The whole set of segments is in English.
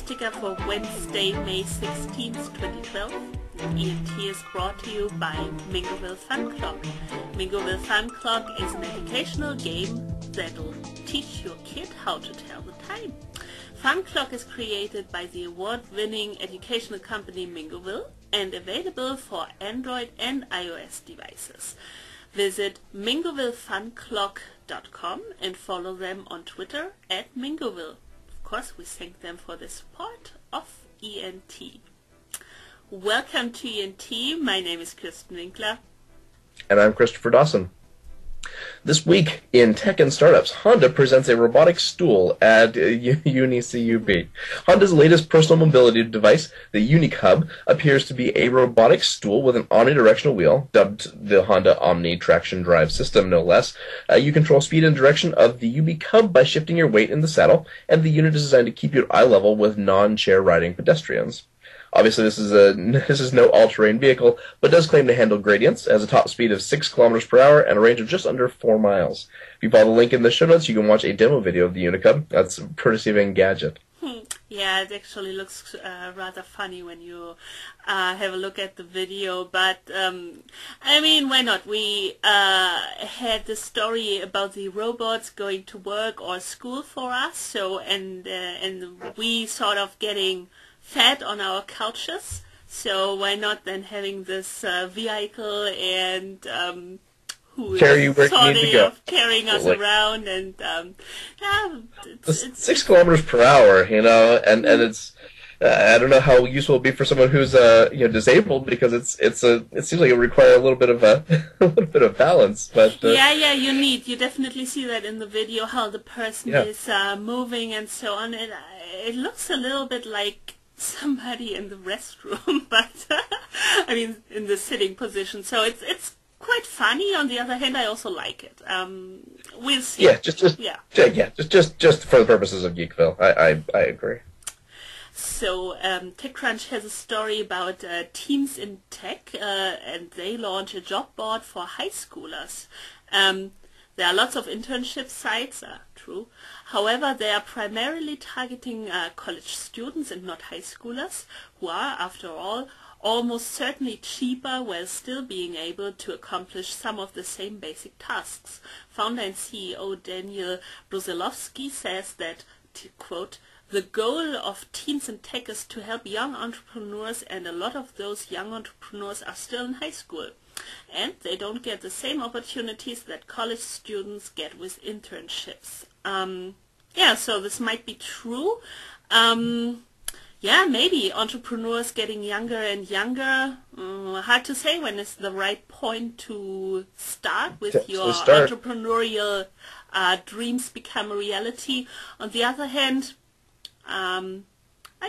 sticker for Wednesday, May 16th, 2012. ENT is brought to you by Mingoville Fun Clock. Mingoville Fun Clock is an educational game that'll teach your kid how to tell the time. Fun Clock is created by the award-winning educational company Mingoville and available for Android and iOS devices. Visit mingovillefunclock.com and follow them on Twitter @Mingoville. Of course, we thank them for the support of ENT. Welcome to ENT. My name is Kirsten Winkler. And I'm Christopher Dawson. This week in Tech and Startups, Honda presents a robotic stool at uni-cub. Honda's latest personal mobility device, the uni-cub, appears to be a robotic stool with an omnidirectional wheel, dubbed the Honda Omni Traction Drive System, no less. You control speed and direction of the uni-cub by shifting your weight in the saddle, and the unit is designed to keep you at eye level with non-chair riding pedestrians. Obviously, this is no all-terrain vehicle, but does claim to handle gradients, has a top speed of 6 kilometers per hour and a range of just under 4 miles. If you follow the link in the show notes, you can watch a demo video of the Unicub. That's courtesy of Engadget. Yeah, it actually looks rather funny when you have a look at the video, but I mean, why not? We had the story about the robots going to work or school for us, so and we sort of getting fat on our couches, so why not then having this vehicle and who is carry you where you need to go, carrying us around, and it's 6 kilometers per hour, and it's I don't know how useful it'll be for someone who's disabled, because it seems like it would require a little bit of a little bit of balance, but you definitely see that in the video, how the person is moving and so on. It looks a little bit like somebody in the restroom, but I mean in the sitting position, so it's quite funny. On the other hand, I also like it. We'll see. Just for the purposes of Geekville, I agree. So TechCrunch has a story about teens in tech, and they launch a job board for high schoolers. There are lots of internship sites, true. However, they are primarily targeting college students and not high schoolers, who are, after all, almost certainly cheaper while still being able to accomplish some of the same basic tasks. Founder and CEO Daniel Brusilowski says that, to quote, "The goal of teens in tech is to help young entrepreneurs, and a lot of those young entrepreneurs are still in high school. And they don't get the same opportunities that college students get with internships." So this might be true. Maybe entrepreneurs getting younger and younger. Hard to say when is the right point to start with your entrepreneurial dreams become a reality. On the other hand, I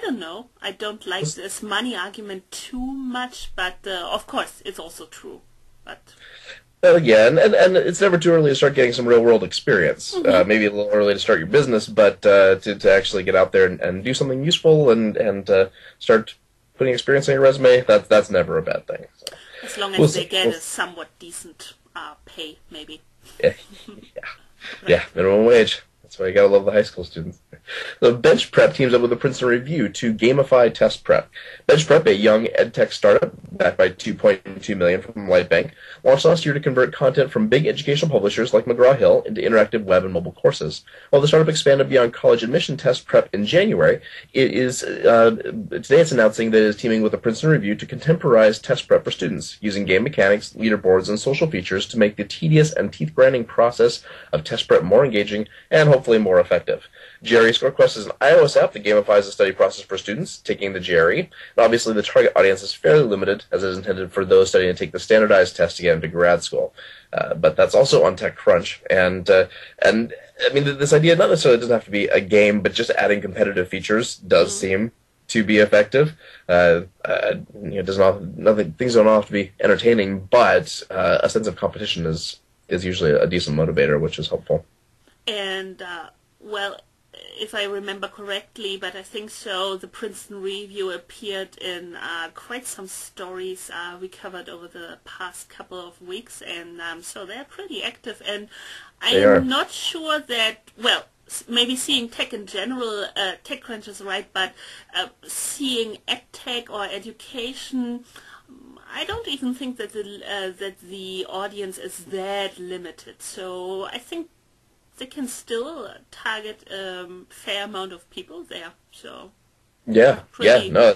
don't know. I don't like this money argument too much, but of course it's also true. But and it's never too early to start getting some real world experience. Maybe a little early to start your business, but to actually get out there and do something useful and start putting experience on your resume, that's never a bad thing. So. As long as they get a somewhat decent pay, maybe. Yeah, minimum wage. That's why you gotta love the high school students. The Bench Prep teams up with the Princeton Review to gamify test prep. Bench Prep, a young edtech startup backed by $2.2 million from Lightbank, launched last year to convert content from big educational publishers like McGraw-Hill into interactive web and mobile courses. While the startup expanded beyond college admission test prep in January, today it's announcing that it is teaming with the Princeton Review to contemporize test prep for students, using game mechanics, leaderboards, and social features to make the tedious and teeth-grinding process of test prep more engaging and hopefully more effective. GRE ScoreQuest is an iOS app that gamifies the study process for students taking the GRE. And obviously, the target audience is fairly limited, as it is intended for those studying to take the standardized test to get into grad school. But that's also on TechCrunch. And I mean, this idea not necessarily doesn't have to be a game, but just adding competitive features does seem to be effective. Things don't have to be entertaining, but a sense of competition is usually a decent motivator, which is helpful. And if I remember correctly, but I think so, the Princeton Review appeared in quite some stories we covered over the past couple of weeks, and so they're pretty active, and I'm not sure that, well, maybe seeing tech in general, TechCrunch is right, but seeing edtech or education, I don't even think that the audience is that limited. So I think they can still target fair amount of people there. So Yeah, pretty. no,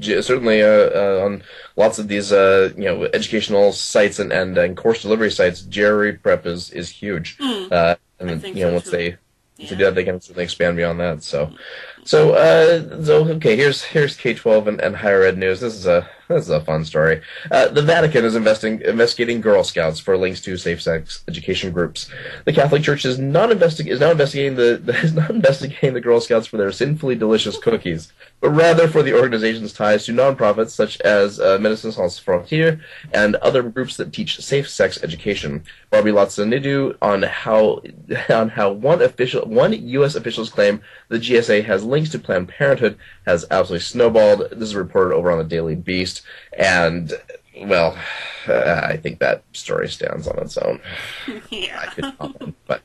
certainly on lots of these educational sites and course delivery sites, GRE prep is huge. And I then, think so once too. they do Yeah. that, they can certainly expand beyond that. So okay, here's K-12 and higher ed news. This is a fun story. The Vatican is investigating Girl Scouts for links to safe-sex education groups. The Catholic Church is now investigating the Girl Scouts for their sinfully delicious cookies, but rather for the organization's ties to nonprofits such as Médecins Sans Frontières and other groups that teach safe-sex education. Barbie Latsanidou on how one U.S. official's claim the GSA has links to Planned Parenthood has absolutely snowballed. This is reported over on the Daily Beast, and well, I think that story stands on its own. Yeah. I could comment, but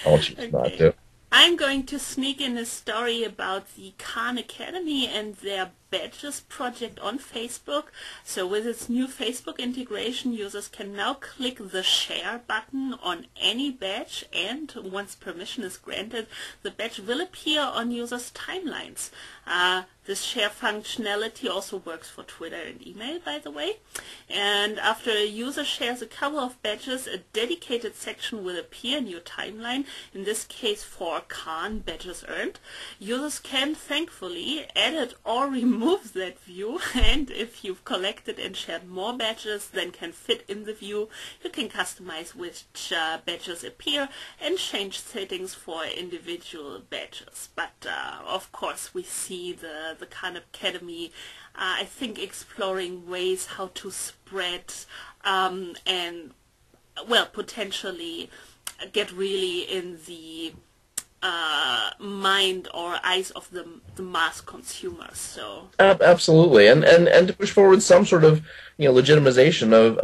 I'll choose not Okay. to. I'm going to sneak in a story about the Khan Academy and their badges project on Facebook. So with its new Facebook integration, users can now click the share button on any badge, and once permission is granted, the badge will appear on users' timelines. This share functionality also works for Twitter and email, by the way. And after a user shares a couple of badges, a dedicated section will appear in your timeline, in this case for Khan badges earned. Users can thankfully edit or remove that view, and if you've collected and shared more badges than can fit in the view, you can customize which badges appear and change settings for individual badges. But of course we see the Khan Academy, I think, exploring ways how to spread and, well, potentially get really in the mind or eyes of the mass consumers. So Absolutely, and to push forward some sort of legitimization of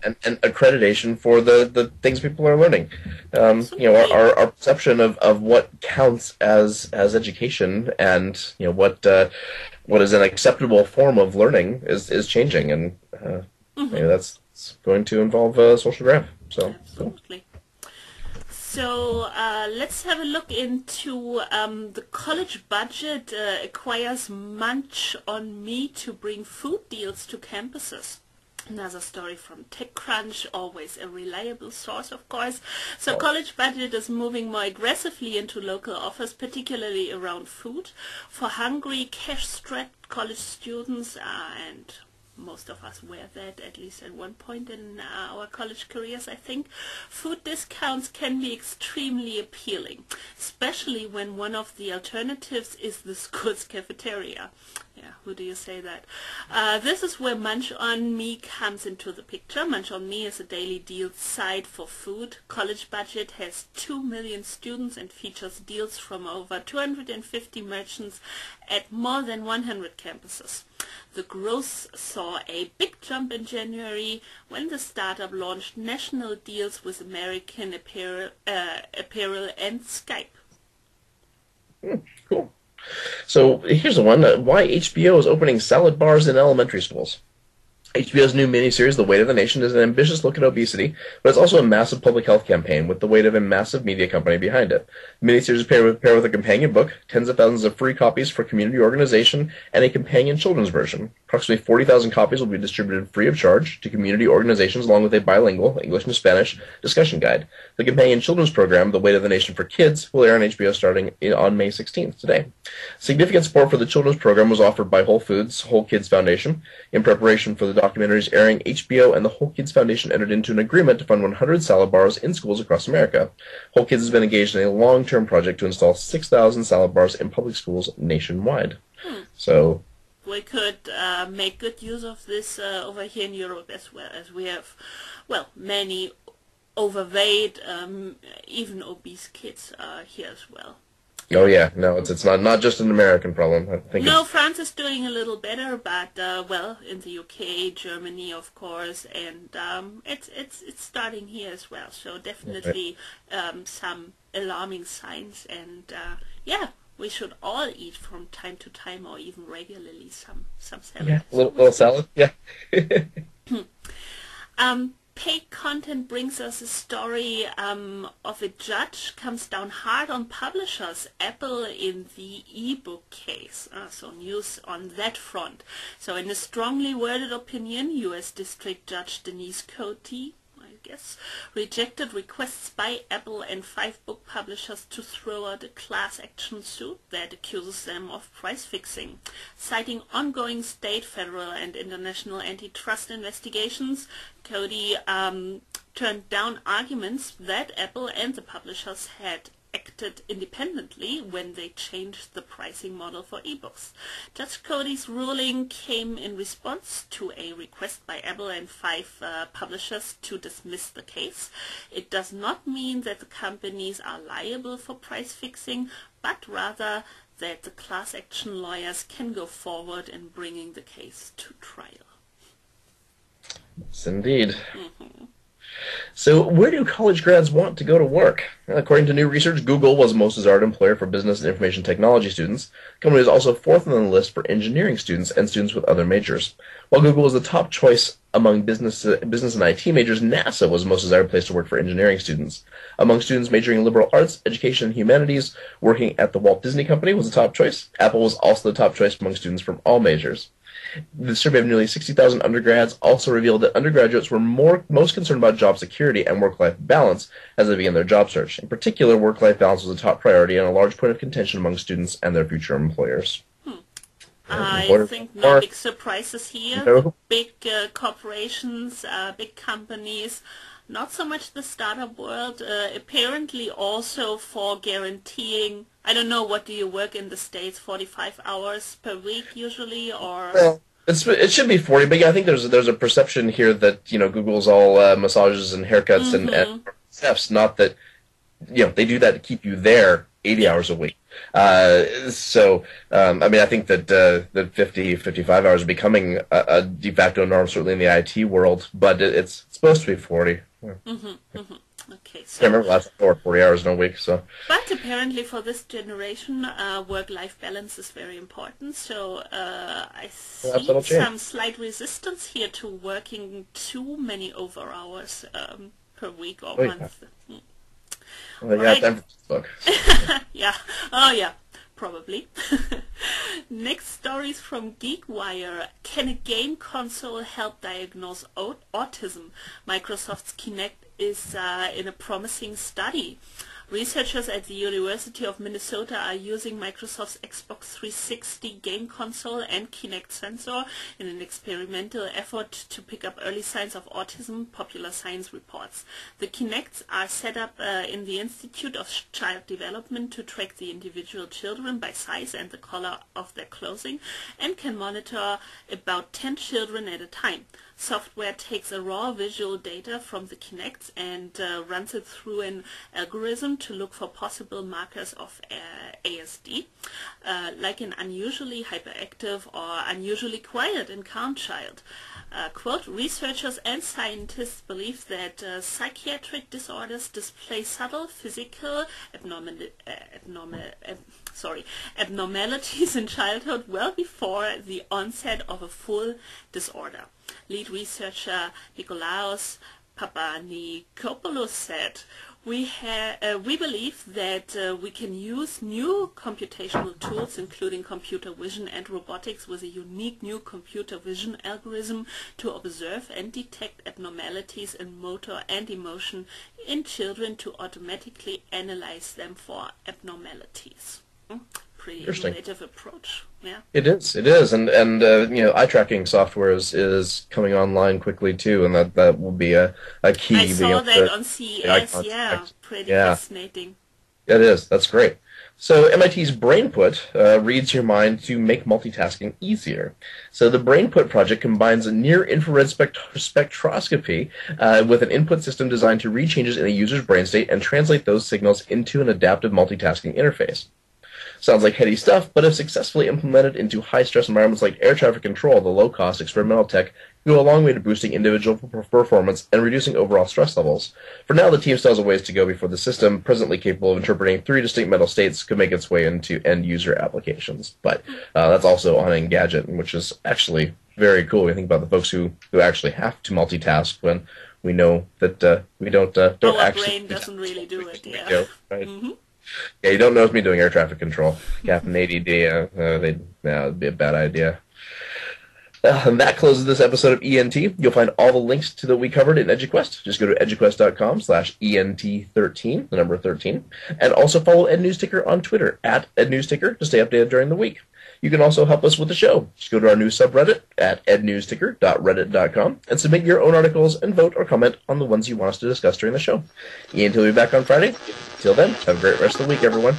and accreditation for the things people are learning. absolutely. Our perception of what counts as education and what is an acceptable form of learning is changing, and maybe that's going to involve social graph. So cool. Absolutely. So let's have a look into the college budget acquires Munch on Me to bring food deals to campuses. Another story from TechCrunch, always a reliable source, of course. So college budget is moving more aggressively into local offers, particularly around food. For hungry, cash-strapped college students, and most of us were that at least at one point in our college careers, I think, food discounts can be extremely appealing, especially when one of the alternatives is the school's cafeteria. Yeah, who do you say that? This is where Munch on Me comes into the picture. Munch on Me is a daily deal site for food. College Budget has 2 million students and features deals from over 250 merchants at more than 100 campuses. The growth saw a big jump in January when the startup launched national deals with American Apparel and Skype. Cool. So here's the one. Why HBO is opening salad bars in elementary schools. HBO's new miniseries, The Weight of the Nation, is an ambitious look at obesity, but it's also a massive public health campaign with the weight of a massive media company behind it. The miniseries is paired with a companion book, tens of thousands of free copies for community organization, and a companion children's version. Approximately 40,000 copies will be distributed free of charge to community organizations along with a bilingual, English and Spanish, discussion guide. The companion children's program, The Weight of the Nation for Kids, will air on HBO starting on May 16th, today. Significant support for the children's program was offered by Whole Foods Whole Kids Foundation. In preparation for the documentaries airing, HBO and the Whole Kids Foundation entered into an agreement to fund 100 salad bars in schools across America. Whole Kids has been engaged in a long-term project to install 6,000 salad bars in public schools nationwide. So we could make good use of this over here in Europe as well, as we have, well, many overweight, even obese kids here as well. oh yeah, no, it's not just an American problem. I think No, France is doing a little better, but well, in the UK, Germany, of course, and it's starting here as well. So definitely some alarming signs, and yeah, we should all eat from time to time or even regularly some salad. Yeah, a little salad. Yeah. Paid content brings us a story of a judge comes down hard on publishers, Apple in the ebook case. So news on that front. So in a strongly worded opinion, U.S. District Judge Denise Cote, rejected requests by Apple and 5 book publishers to throw out a class action suit that accuses them of price fixing. Citing ongoing state, federal, and international antitrust investigations, Cody turned down arguments that Apple and the publishers had acted independently when they changed the pricing model for ebooks. Judge Cody's ruling came in response to a request by Apple and 5 publishers to dismiss the case. It does not mean that the companies are liable for price fixing, but rather that the class action lawyers can go forward in bringing the case to trial. Yes, indeed. So where do college grads want to go to work? According to new research, Google was the most desired employer for business and information technology students. The company is also 4th on the list for engineering students and students with other majors. While Google was the top choice among business and IT majors, NASA was the most desired place to work for engineering students. Among students majoring in liberal arts, education, and humanities, working at the Walt Disney Company was the top choice. Apple was also the top choice among students from all majors. The survey of nearly 60,000 undergrads also revealed that undergraduates were most concerned about job security and work-life balance as they began their job search. In particular, work-life balance was a top priority and a large point of contention among students and their future employers. I think no big surprises here. No. Big corporations, big companies, not so much the startup world, apparently also for guaranteeing, I don't know, what do you work in the States, 45 hours per week usually, or... Well, it should be 40, but yeah, I think there's a perception here that, Google's all massages and haircuts and steps, not that, they do that to keep you there 80 hours a week. I think that 50, 55 hours are becoming a de facto norm, certainly in the IT world, but it's supposed to be 40. Okay, so I remember last time I worked 40 hours in a week. So, but apparently for this generation, work-life balance is very important. So I see some slight resistance here to working too many over hours per week or month. Yeah. Well, right. Time for this book. Yeah. Oh, yeah. Probably. Next stories from GeekWire. Can a game console help diagnose autism? Microsoft's Kinect is in a promising study. Researchers at the University of Minnesota are using Microsoft's Xbox 360 game console and Kinect sensor in an experimental effort to pick up early signs of autism, Popular Science reports. The Kinects are set up in the Institute of Child Development to track the individual children by size and the color of their clothing and can monitor about 10 children at a time. Software takes a raw visual data from the Kinects and runs it through an algorithm to look for possible markers of ASD, like an unusually hyperactive or unusually quiet and calm child. Quote, researchers and scientists believe that psychiatric disorders display subtle physical abnormalities in childhood well before the onset of a full disorder. Lead researcher Nikolaos Papanikopoulos said, we believe that we can use new computational tools, including computer vision and robotics, with a unique new computer vision algorithm to observe and detect abnormalities in motor and emotion in children to automatically analyze them for abnormalities. Pretty innovative approach. Yeah. It is, and eye tracking software is coming online quickly too, and that will be a key. I saw that on CES. Yeah, pretty fascinating. It is. That's great. So MIT's Brainput reads your mind to make multitasking easier. So the Brainput project combines a near-infrared spectroscopy with an input system designed to read changes in a user's brain state and translate those signals into an adaptive multitasking interface. Sounds like heady stuff, but if successfully implemented into high-stress environments like air traffic control, the low-cost experimental tech can go a long way to boosting individual performance and reducing overall stress levels. For now, the team still has a ways to go before the system, presently capable of interpreting 3 distinct mental states, could make its way into end-user applications. But that's also on Engadget, which is actually very cool. We think about the folks who actually have to multitask when we know that we don't Our actually. brain doesn't really do it, yeah. Go, right? Yeah, you don't know me doing air traffic control. Captain ADD, it'd be a bad idea. And that closes this episode of ENT. You'll find all the links to that we covered in EduQuest. Just go to eduquest.com/ENT13, the number 13, and also follow EdNewsTicker on Twitter @EdNewsTicker to stay updated during the week. You can also help us with the show. Just go to our new subreddit at ednewsticker.reddit.com and submit your own articles and vote or comment on the ones you want us to discuss during the show. ENT will be back on Friday. Till then, have a great rest of the week, everyone.